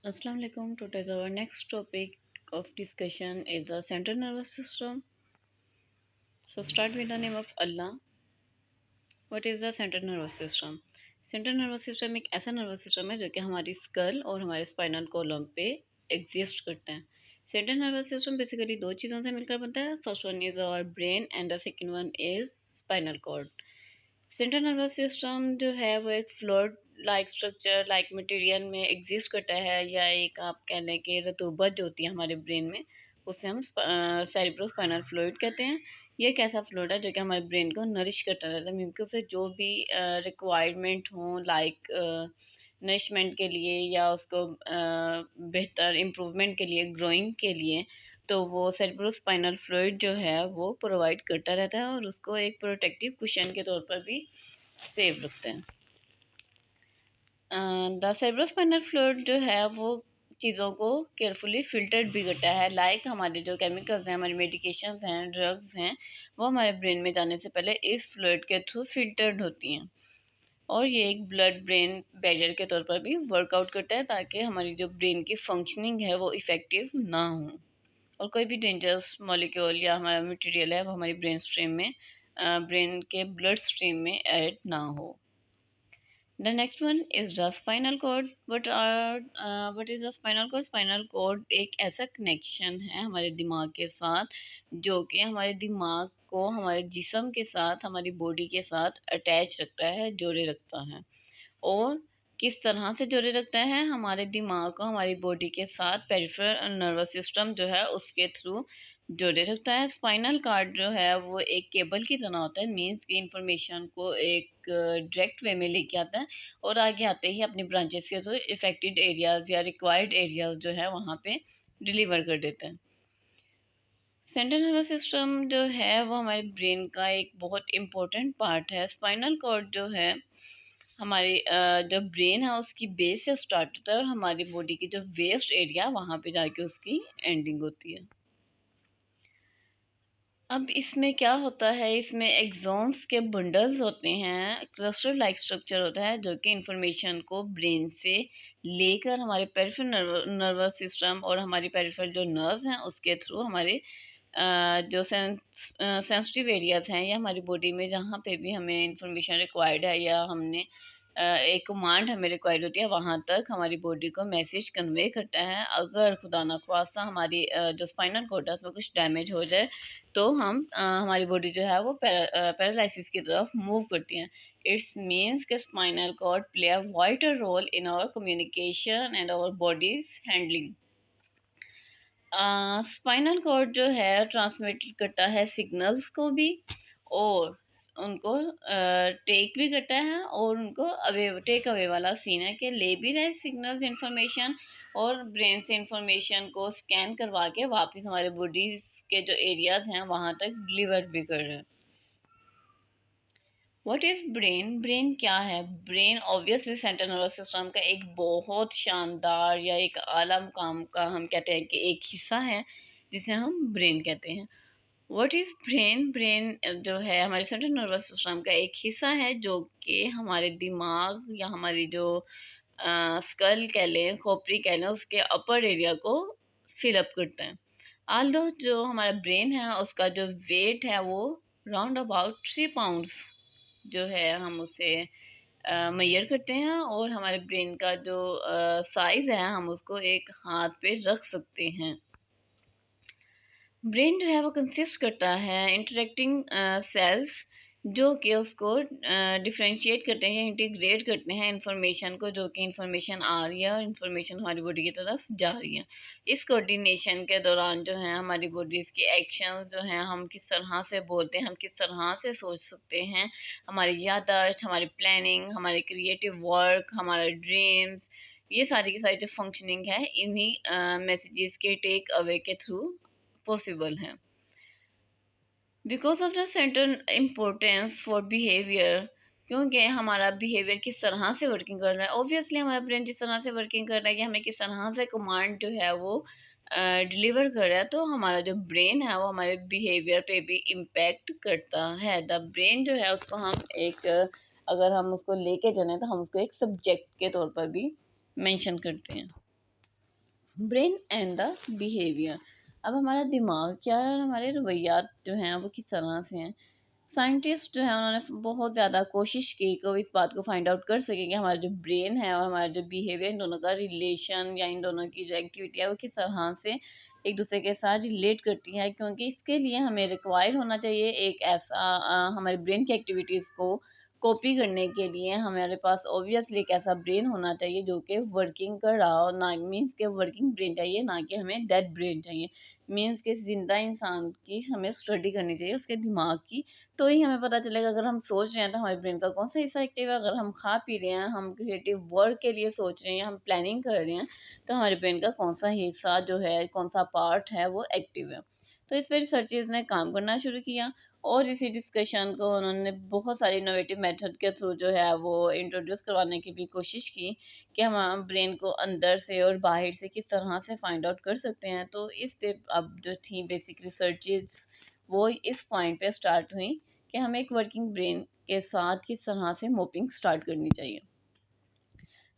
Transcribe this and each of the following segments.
Assalamu alaikum. Today's our next topic of discussion is the central nervous system. So start with the name of Allah. What is the central nervous system? Central nervous system एक ऐसा nervous system है जो कि हमारी school और हमारे spinal column पे exist करता है। सेंट्रल नर्वस सिस्टम बेसिकली दो चीज़ों से मिलकर बनता है। First one is our brain and the second one is spinal cord. Central nervous system जो है वो एक fluid like structure like material में एग्जिस्ट करता है, या एक आप कह लें कि रतूबत जो होती है हमारे ब्रेन में उसे हम सेरिब्रोस्पाइनल फ्लूइड कहते हैं। ये एक ऐसा फ्लूइड है जो कि हमारे ब्रेन को नरिश करता रहता है, क्योंकि उसे जो भी रिक्वायरमेंट हो लाइक नरिशमेंट के लिए या उसको बेहतर इम्प्रूवमेंट के लिए, ग्रोइंग के लिए, तो वो सेरेब्रोस्पाइनल फ्लूइड जो है वो प्रोवाइड करता रहता है और उसको एक प्रोटेक्टिव कुशन के तौर पर भी सेव रखते हैं। द सेरेब्रोस्पाइनल फ्लूइड जो है वो चीज़ों को केयरफुली फिल्टर्ड भी करता है, लाइक हमारे जो केमिकल्स हैं, हमारी मेडिकेशंस हैं, ड्रग्स हैं, वो हमारे ब्रेन में जाने से पहले इस फ्लूइड के थ्रू फिल्टर्ड होती हैं। और ये एक ब्लड ब्रेन बैरियर के तौर पर भी वर्कआउट करता है, ताकि हमारी जो ब्रेन की फंक्शनिंग है वो इफ़ेक्टिव ना हो और कोई भी डेंजरस मॉलिक्यूल या हमारा मटेरियल है वो हमारी ब्रेन स्ट्रीम में, ब्रेन के ब्लड स्ट्रीम में ऐड ना हो। The next one is the spinal cord. What is the spinal cord? Spinal cord एक ऐसा कनेक्शन है हमारे दिमाग के साथ जो कि हमारे दिमाग को हमारे जिस्म के साथ, हमारी बॉडी के साथ अटैच रखता है, जोड़े रखता है। और किस तरह से जोड़े रखता है? हमारे दिमाग को हमारी बॉडी के साथ पेरिफेरल नर्वस सिस्टम जो है उसके थ्रू जोड़े रखता है। स्पाइनल कार्ड जो है वो एक केबल की तरह होता है, मीन्स की इंफॉर्मेशन को एक डायरेक्ट वे में लेके आता है और आगे आते ही अपनी ब्रांचेस के थ्रू इफेक्टेड एरियाज या रिक्वायर्ड एरियाज जो है वहाँ पे डिलीवर कर देता है। सेंट्रल नर्वस सिस्टम जो है वो हमारे ब्रेन का एक बहुत इम्पोर्टेंट पार्ट है। स्पाइनल कॉर्ड जो है हमारी जो ब्रेन है उसकी बेस से स्टार्ट होता है और हमारी बॉडी की जो वेस्ट एरिया वहाँ पे जाके उसकी एंडिंग होती है। अब इसमें क्या होता है, इसमें एक्सॉन्स के बंडल्स होते हैं, क्लस्टर लाइक स्ट्रक्चर होता है जो कि इंफॉर्मेशन को ब्रेन से लेकर हमारे पेरिफेरल नर्वस सिस्टम और हमारी पेरिफेरल जो नर्व्स हैं उसके थ्रू हमारे जो सेंसिटिव एरियाज हैं या हमारी बॉडी में जहाँ पे भी हमें इंफॉर्मेशन रिक्वायर्ड है या हमने एक कमांड हमें रिक्वायर्ड होती है वहाँ तक हमारी बॉडी को मैसेज कन्वे करता है। अगर खुदा न ख्वास्ता हमारी जो स्पाइनल कॉर्ड है उसमें कुछ डैमेज हो जाए तो हमारी बॉडी जो है वो पैरालिसिस की तरफ मूव करती है। इट्स मीन्स के spinal cord play a vital role in our communication and our bodies handling. Spinal cord जो है ट्रांसमिट करता है सिग्नल्स को भी और उनको टेक भी करता है और उनको अवे टेक अवे वाला सीन है कि ले भी रहे सिग्नल्स इंफॉर्मेशन और ब्रेन से इंफॉर्मेशन को स्कैन करवा के वापस हमारे बॉडी के जो एरियाज हैं वहाँ तक डिलीवर भी कर रहे हैं। What is brain? ब्रेन क्या है? Brain obviously central nervous system का एक बहुत शानदार या एक आला मुकाम का हम कहते हैं कि एक हिस्सा है जिसे हम ब्रेन कहते हैं। What is brain? ब्रेन जो है हमारे सेंट्रल नर्वस सिस्टम का एक हिस्सा है जो कि हमारे दिमाग या हमारी जो स्कल कह लें, खोपड़ी कह लें, उसके अपर एरिया को फिलअप करता है। आल्दो जो हमारा ब्रेन है उसका जो वेट है वो राउंड अबाउट 3 पाउंड्स जो है हम उसे मेजर करते हैं और हमारे ब्रेन का जो साइज़ है हम उसको एक हाथ पे रख सकते हैं। ब्रेन जो है वो कंसिस्ट करता है इंटरेक्टिंग सेल्स जो कि उसको डिफ्रेंशिएट करते हैं, इंटीग्रेट करते हैं इंफॉर्मेशन को, जो कि इंफॉर्मेशन आ रही है और इंफॉर्मेशन हमारी बॉडी की तरफ जा रही है। इस कोऑर्डिनेशन के दौरान जो है हमारी बॉडीज़ की एक्शंस जो हैं, हम किस तरह से बोलते हैं, हम किस तरह से सोच सकते हैं, हमारी याददाश्त, हमारी प्लानिंग, हमारे क्रिएटिव वर्क, हमारे ड्रीम्स, ये सारी की सारी जो फंक्शनिंग है इन्हीं मैसेजेस के टेक अवे के थ्रू पॉसिबल है। Because of the central importance for behaviour, क्योंकि हमारा बिहेवियर किस तरह से वर्किंग कर रहा है, ऑब्वियसली हमारा ब्रेन जिस तरह से वर्किंग कर रहा है कि हमें किस तरह से कमांड जो है वो डिलीवर कर रहा है, तो हमारा जो ब्रेन है वो हमारे बिहेवियर पे भी इम्पेक्ट करता है। द ब्रेन जो है उसको हम एक अगर हम उसको लेके चलें तो हम उसको एक सब्जेक्ट के तौर पर भी मेंशन करते हैं। Brain and the behaviour. अब हमारा दिमाग क्या है, हमारे रवैयात जो हैं वो किस तरह से हैं। साइंटिस्ट जो है उन्होंने बहुत ज़्यादा कोशिश की कि वो इस बात को फाइंड आउट कर सके कि हमारा जो ब्रेन है और हमारा जो बिहेवियर, इन दोनों का रिलेशन या इन दोनों की जो एक्टिविटी है वो किस तरह से एक दूसरे के साथ रिलेट करती है। क्योंकि इसके लिए हमें रिक्वायर होना चाहिए एक ऐसा हमारे ब्रेन की एक्टिविटीज़ को कॉपी करने के लिए हमारे पास ऑब्वियसली एक ऐसा ब्रेन होना चाहिए जो कि वर्किंग कर रहा हो, ना मीन्स के वर्किंग ब्रेन चाहिए, ना कि हमें डेड ब्रेन चाहिए। मीन्स के ज़िंदा इंसान की हमें स्टडी करनी चाहिए उसके दिमाग की, तो ही हमें पता चलेगा। अगर हम सोच रहे हैं तो हमारे ब्रेन का कौन सा हिस्सा एक्टिव है, अगर हम खा पी रहे हैं, हम क्रिएटिव वर्क के लिए सोच रहे हैं, हम प्लानिंग कर रहे हैं, तो हमारे ब्रेन का कौन सा हिस्सा जो है, कौन सा पार्ट है वो एक्टिव है। तो इस पर रिसर्चर्स ने काम करना शुरू किया और इसी डिस्कशन को उन्होंने बहुत सारे इनोवेटिव मेथड के थ्रू जो है वो इंट्रोड्यूस करवाने की भी कोशिश की कि हम ब्रेन को अंदर से और बाहर से किस तरह से फाइंड आउट कर सकते हैं। तो इस पे अब जो थी बेसिक रिसर्चेस वो इस पॉइंट पे स्टार्ट हुई कि हमें एक वर्किंग ब्रेन के साथ किस तरह से मोपिंग स्टार्ट करनी चाहिए।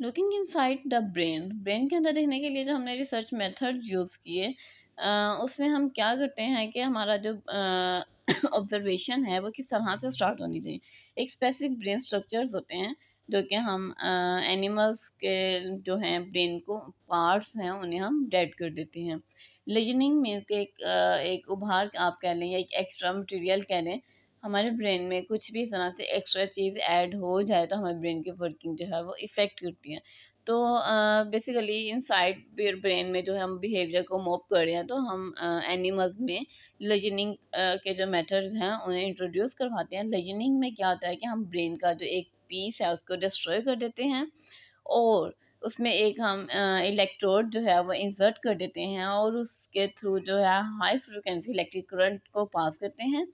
Looking inside the brain, brain के अंदर देखने के लिए जो हमने रिसर्च मेथड यूज़ किए, उसमें हम क्या करते हैं कि हमारा जो ऑब्जर्वेशन है वो किस तरह से स्टार्ट होनी चाहिए। एक स्पेसिफिक ब्रेन स्ट्रक्चर्स होते हैं जो कि हम एनिमल्स के जो हैं ब्रेन को पार्ट्स हैं उन्हें हम डेड कर देते हैं। लीजनिंग मीन्स के एक उभार आप कह लें या एक एक्स्ट्रा मटेरियल कह लें। हमारे ब्रेन में कुछ भी इस तरह से एक्स्ट्रा चीज़ ऐड हो जाए तो हमारे ब्रेन की वर्किंग जो है वो इफ़ेक्ट करती है। तो बेसिकली इनसाइड ब्रेन में जो है हम बिहेवियर को मॉप कर रहे हैं, तो हम एनिमल्स में लीजनिंग के जो मेथड्स हैं उन्हें इंट्रोड्यूस करवाते हैं। लीजनिंग में क्या होता है कि हम ब्रेन का जो एक पीस है उसको डिस्ट्रॉय कर देते हैं और उसमें एक हम इलेक्ट्रोड जो है वो इंसर्ट कर देते हैं और उसके थ्रू जो है हाई फ्रिक्वेंसी इलेक्ट्रिक करंट को पास करते हैं,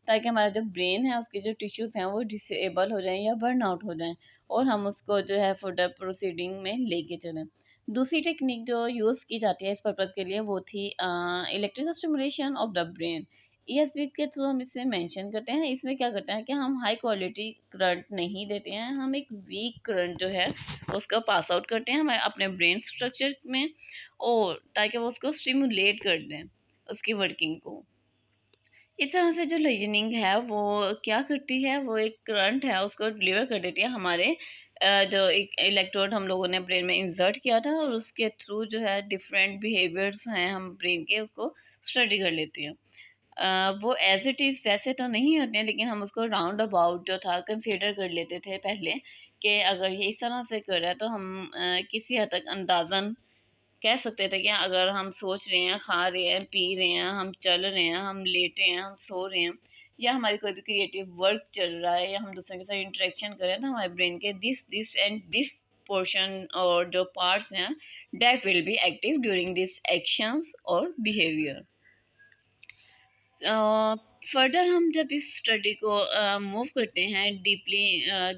ताकि हमारा जो ब्रेन है उसके जो टिश्यूज़ हैं वो डिसेबल हो जाएँ या बर्न आउट हो जाएँ और हम उसको जो है फर्दर प्रोसीडिंग में लेके चलें। दूसरी टेक्निक जो यूज़ की जाती है इस पर्पज़ के लिए वो थी electrical stimulation of the brain. ESP के थ्रू हम इसे मेंशन करते हैं। इसमें क्या करते हैं कि हम हाई क्वालिटी करंट नहीं देते हैं, हम एक वीक करंट जो है उसका पास आउट करते हैं हमारे अपने ब्रेन स्ट्रक्चर में, और ताकि वो उसको स्टिमुलेट कर दें उसकी वर्किंग को। इस तरह से जो लीजनिंग है वो क्या करती है, वो एक करंट है उसको डिलीवर कर देती है हमारे जो एक इलेक्ट्रोड हम लोगों ने ब्रेन में इंसर्ट किया था, और उसके थ्रू जो है डिफरेंट बिहेवियर्स हैं हम ब्रेन के उसको स्टडी कर लेते हैं। वो एज़ इट इज़ वैसे तो नहीं होते हैं, लेकिन हम उसको राउंड अबाउट जो था कंसीडर कर लेते थे पहले, कि अगर ये इस तरह से कर रहा है तो हम किसी हद तक अंदाज़न कह सकते थे कि अगर हम सोच रहे हैं, खा रहे हैं, पी रहे हैं, हम चल रहे हैं, हम लेटे हैं, हम सो रहे हैं, या हमारी कोई भी क्रिएटिव वर्क चल रहा है, या हम दूसरे के साथ इंटरेक्शन कर रहे हैं, तो हमारे ब्रेन के दिस एंड दिस पोर्शन और जो पार्ट्स हैं that will be active during this actions और बिहेवियर। फर्दर हम जब इस स्टडी को मूव करते हैं डीपली,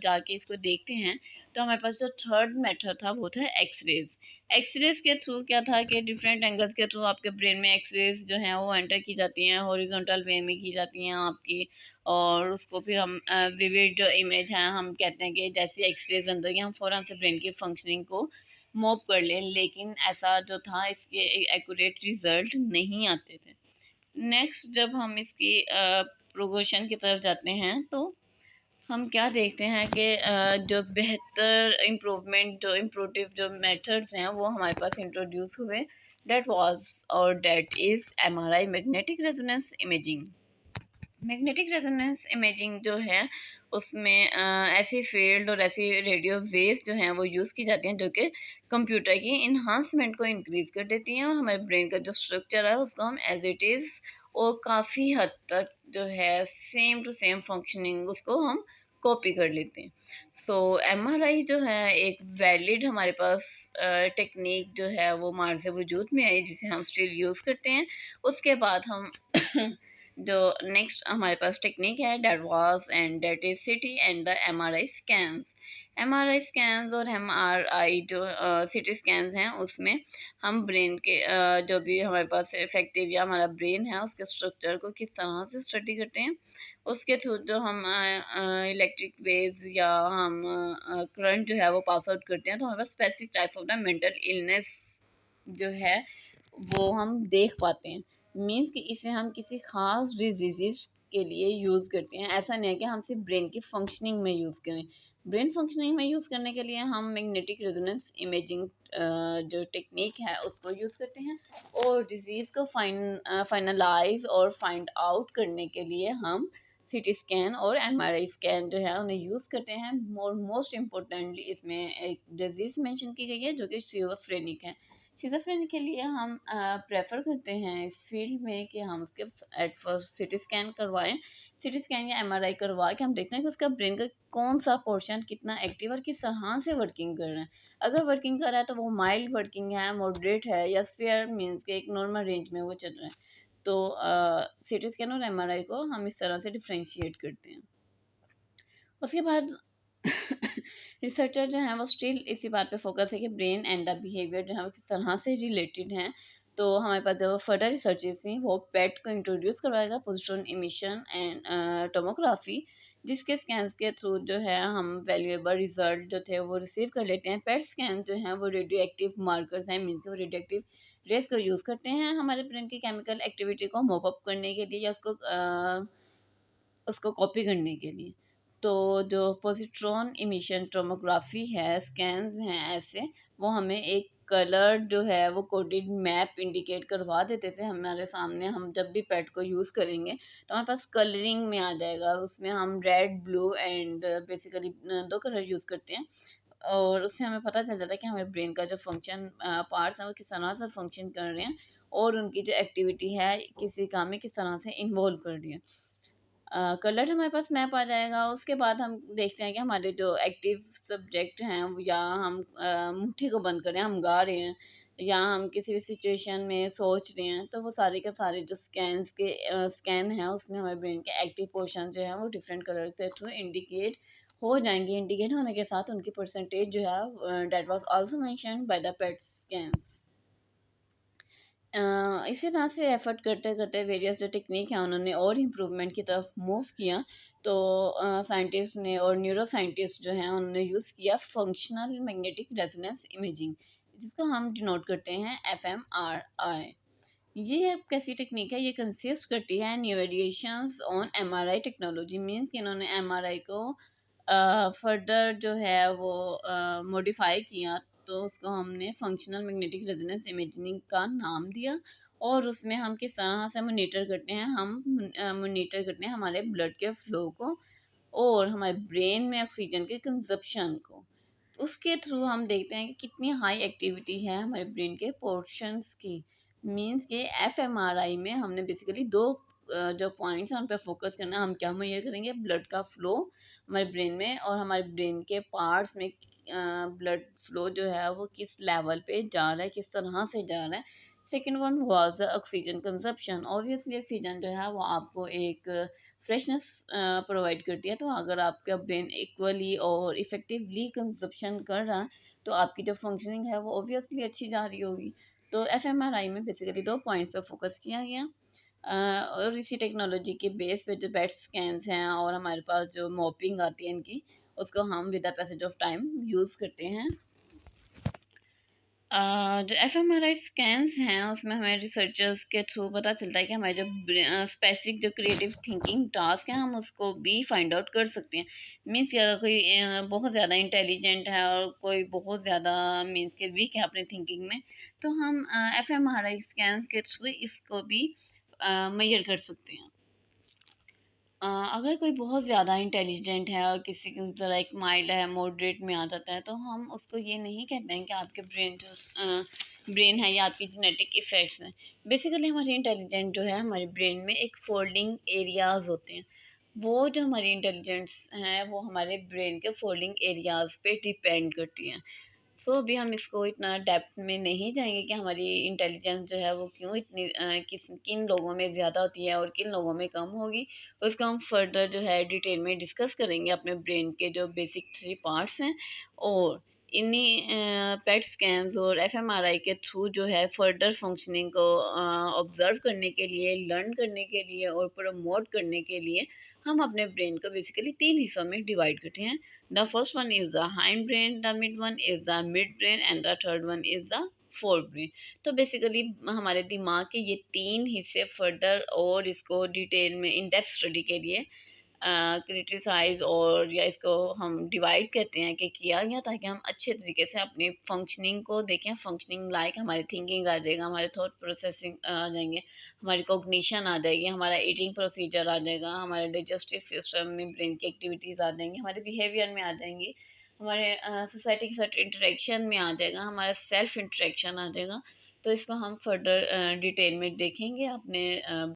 जाके इसको देखते हैं, तो हमारे पास जो थर्ड मेथड था वो था एक्सरेज। एक्सरेज के थ्रू क्या था कि डिफरेंट एंगल्स के थ्रू आपके ब्रेन में एक्सरेज जो हैं वो एंटर की जाती हैं, हॉरिजॉन्टल वे में की जाती हैं आपकी, और उसको फिर हम विविड जो इमेज है हम कहते हैं कि जैसे एक्सरेज अंदर की हम फ़ौरन से ब्रेन की फंक्शनिंग को मूव कर लें, लेकिन ऐसा जो था इसके एक्यूरेट रिजल्ट नहीं आते थे। नेक्स्ट जब हम इसकी प्रोग्रेशन की तरफ जाते हैं तो हम क्या देखते हैं कि जो बेहतर इम्प्रूवमेंट जो इम्प्रूटिव जो मेथड्स हैं वो हमारे पास इंट्रोड्यूस हुए। डेट वाज और that is MRI, magnetic resonance imaging. Magnetic resonance imaging जो है उसमें ऐसी फील्ड और ऐसी रेडियो वेव्स जो हैं वो यूज़ की जाती हैं जो कि कंप्यूटर की इन्हांसमेंट को इंक्रीज़ कर देती हैं, और हमारे ब्रेन का जो स्ट्रक्चर है उसको हम एज इट इज़ और काफ़ी हद तक जो है सेम टू सेम फंक्शनिंग उसको हम कॉपी कर लेते हैं। सो एमआरआई जो है एक वैलिड हमारे पास टेक्निक जो है वो मार्स से वजूद में आई जिसे हम स्टिल यूज़ करते हैं। उसके बाद हम जो नेक्स्ट हमारे पास टेक्निक है that was and that is CT and the MRI scans. MRI scans और एमआरआई जो सिटी स्कैन्स हैं उसमें हम ब्रेन के जो भी हमारे पास इफेक्टिव या हमारा ब्रेन है उसके स्ट्रक्चर को किस तरह से स्टडी करते हैं, उसके थ्रू जो हम इलेक्ट्रिक वेव्स या हम करंट जो है वो पास आउट करते हैं, तो हमारे पास specific type of the mental illness जो है वो हम देख पाते हैं। मीन्स कि इसे हम किसी ख़ास डिजीज़ के लिए यूज़ करते हैं। ऐसा नहीं है कि हम सिर्फ ब्रेन की फंक्शनिंग में यूज़ करें। ब्रेन फंक्शनिंग में यूज़ करने के लिए हम मैग्नेटिक रेजोनेंस इमेजिंग जो टेक्निक है उसको यूज़ करते हैं, और डिज़ीज़ को फाइनलाइज और फाइंड आउट करने के लिए हम सीटी स्कैन और एमआरआई स्कैन जो है उन्हें यूज़ करते हैं। मोस्ट इम्पोर्टेंटली इसमें एक डिजीज़ मेंशन की गई है जो कि शिज़ोफ्रेनिक है। शिज़ोफ्रेनिक के लिए हम प्रेफर करते हैं इस फील्ड में कि हम उसके एट फर्स्ट सीटी स्कैन करवाएं। सीटी स्कैन या एमआरआई करवा के हम देखते हैं कि उसका ब्रेन का कौन सा पोर्शन कितना एक्टिव और किस तरह से वर्किंग कर रहा है। अगर वर्किंग कर रहा है तो वो माइल्ड वर्किंग है, मॉडरेट है, या फेयर मीन्स के एक नॉर्मल रेंज में वो चल रहा है। तो सीटी स्कैन और एमआरआई को हम इस तरह से डिफ्रेंशिएट करते हैं। उसके बाद रिसर्चर जो हैं वो स्टिल इसी बात पे फोकस है कि ब्रेन एंड द बिहेवियर जो है वो किस तरह से रिलेटेड हैं। तो हमारे पास जो फर्दर रिसर्चेस थी वो पेट को इंट्रोड्यूस करवाएगा, पोस्टोन इमिशन एंड टोमोग्राफी, जिसके स्कैन्स के थ्रू जो है हम वैल्यूएबल रिजल्ट जो थे वो रिसीव कर लेते हैं। पेट स्कैन जो हैं वो रेडियो एक्टिव मार्कर्स हैं, मीन्स वो रेडियो एक्टिव रेस को यूज़ करते हैं हमारे ब्रेन की केमिकल एक्टिविटी को मॉप अप करने के लिए या उसको कॉपी करने के लिए। तो जो पॉजिट्रॉन इमिशन टोमोग्राफी है, स्कैन्स हैं ऐसे, वो हमें एक कलर जो है वो कोडेड मैप इंडिकेट करवा देते थे हमारे सामने। हम जब भी पेट को यूज़ करेंगे तो हमारे पास कलरिंग में आ जाएगा, और उसमें हम red, blue and basically 2 colour use करते हैं, और उससे हमें पता चल जाता है कि हमारे ब्रेन का जो फंक्शन पार्ट्स हैं वो किस तरह से फंक्शन कर रहे हैं, और उनकी जो एक्टिविटी है किसी काम में किस तरह से इन्वॉल्व कर रही है। कलर्ड हमारे पास मैप आ जाएगा। उसके बाद हम देखते हैं कि हमारे जो एक्टिव सब्जेक्ट हैं या हम मुट्ठी को बंद करें, हम गा रहे हैं, या हम किसी भी सिचुएशन में सोच रहे हैं, तो वो सारे के सारे जो स्कैन हैं उसमें हमारे ब्रेन के एक्टिव पोर्शन जो है वो डिफरेंट कलर के थ्रू इंडिकेट हो जाएंगे। इंडिकेट होने के साथ उनकी परसेंटेज जो है that was also mentioned by the PET scan. इसी तरह से एफ़र्ट करते करते वेरियस जो टेक्निक हैं उन्होंने और इम्प्रूवमेंट की तरफ मूव किया। तो साइंटिस्ट ने और न्यूरो साइंटिस्ट जो हैं उन्होंने यूज़ किया फंक्शनल मैग्नेटिक रेजोनेंस इमेजिंग, जिसको हम डिनोट करते हैं एफएमआरआई। ये एक कैसी टेक्निक है, ये कंसिस्ट करती है new variations on MRI technology. Means कि इन्होंने एमआरआई को फर्दर जो है वो मॉडिफाई किया, तो उसको हमने फंक्शनल मैग्नेटिक रेजोनेंस इमेजिंग का नाम दिया। और उसमें हम किस तरह से मोनीटर करते हैं, हम मोनीटर करते हैं हमारे ब्लड के फ्लो को और हमारे ब्रेन में ऑक्सीजन के कंजप्शन को। उसके थ्रू हम देखते हैं कि कितनी हाई एक्टिविटी है हमारे ब्रेन के पोर्शंस की। मींस के एफएमआरआई में हमने बेसिकली दो जो पॉइंट्स हैं उन पे फोकस करना है। हम क्या मेजर करेंगे, ब्लड का फ्लो हमारे ब्रेन में, और हमारे ब्रेन के पार्ट्स में ब्लड फ्लो जो है वो किस लेवल पे जा रहा है, किस तरह से जा रहा है। Second one was oxygen consumption. Obviously oxygen जो है वो आपको एक फ्रेशनेस प्रोवाइड करती है। तो अगर आपका ब्रेन इक्वली और इफ़ेक्टिवली कंजप्शन कर रहा है तो आपकी जो फंक्शनिंग है वो ऑब्वियसली अच्छी जा रही होगी। तो एफएमआरआई में बेसिकली 2 पॉइंट्स पे फोकस किया गया। और इसी टेक्नोलॉजी के बेस पे जो बेट स्कैन्स हैं और हमारे पास जो मॉपिंग आती है इनकी, उसको हम with the passage of time use करते हैं। जो एफएमआरआई स्कैन्स हैं उसमें हमें रिसर्चर्स के थ्रू पता चलता है कि हमारे जो स्पेसिफिक जो क्रिएटिव थिंकिंग टास्क है हम उसको भी फाइंड आउट कर सकते हैं। मीन्स कि अगर कोई बहुत ज़्यादा इंटेलिजेंट है और कोई बहुत ज़्यादा मीन्स के वीक है अपनी थिंकिंग में, तो हम एफएमआरआई स्कैन्स के थ्रू इसको भी मेजर कर सकते हैं। अगर कोई बहुत ज़्यादा इंटेलिजेंट है और किसी की ज़रा एक माइल्ड है, मॉडरेट में आ जाता है, तो हम उसको ये नहीं कहते हैं कि आपके ब्रेन है या आपकी जेनेटिक इफ़ेक्ट्स हैं। बेसिकली हमारी इंटेलिजेंस जो है हमारे ब्रेन में एक फोल्डिंग एरियाज़ होते हैं। वो जो हमारी इंटेलिजेंस हैं वो हमारे ब्रेन के फोल्डिंग एरियाज़ पे डिपेंड करती हैं। सो अभी हम इसको इतना डेप्थ में नहीं जाएंगे कि हमारी इंटेलिजेंस जो है वो क्यों इतनी किन लोगों में ज़्यादा होती है और किन लोगों में कम होगी। उसको हम फर्दर जो है डिटेल में डिस्कस करेंगे अपने ब्रेन के जो बेसिक 3 पार्ट्स हैं, और इन्हीं पेट स्कैन्स और एफएमआरआई के थ्रू जो है फर्दर फंक्शनिंग को ऑब्जर्व करने के लिए, लर्न करने के लिए और प्रमोट करने के लिए हम अपने ब्रेन को बेसिकली 3 हिस्सों में डिवाइड करते हैं। The first one is the hind brain, the mid one is the mid brain, and the third one is the fore brain. तो बेसिकली हमारे दिमाग के ये 3 हिस्से फर्दर और इसको डिटेल में इन डेप्थ स्टडी के लिए क्रिटिसाइज और या इसको हम डिवाइड कहते हैं कि किया गया, ताकि हम अच्छे तरीके से अपनी फंक्शनिंग को देखें। फंक्शनिंग लाइक हमारी थिंकिंग आ जाएगा, हमारे थॉट प्रोसेसिंग आ जाएंगे, हमारी कॉग्निशन आ जाएगी, हमारा ईटिंग प्रोसीजर आ जाएगा, हमारे डाइजेस्टिव सिस्टम में ब्रेन की एक्टिविटीज़ आ जाएंगी, हमारे बिहेवियर में आ जाएंगी, हमारे सोसाइटी के साथ इंटरेक्शन में आ जाएगा, हमारा सेल्फ इंटरेक्शन आ जाएगा। तो इसको हम फर्दर डिटेल में देखेंगे अपने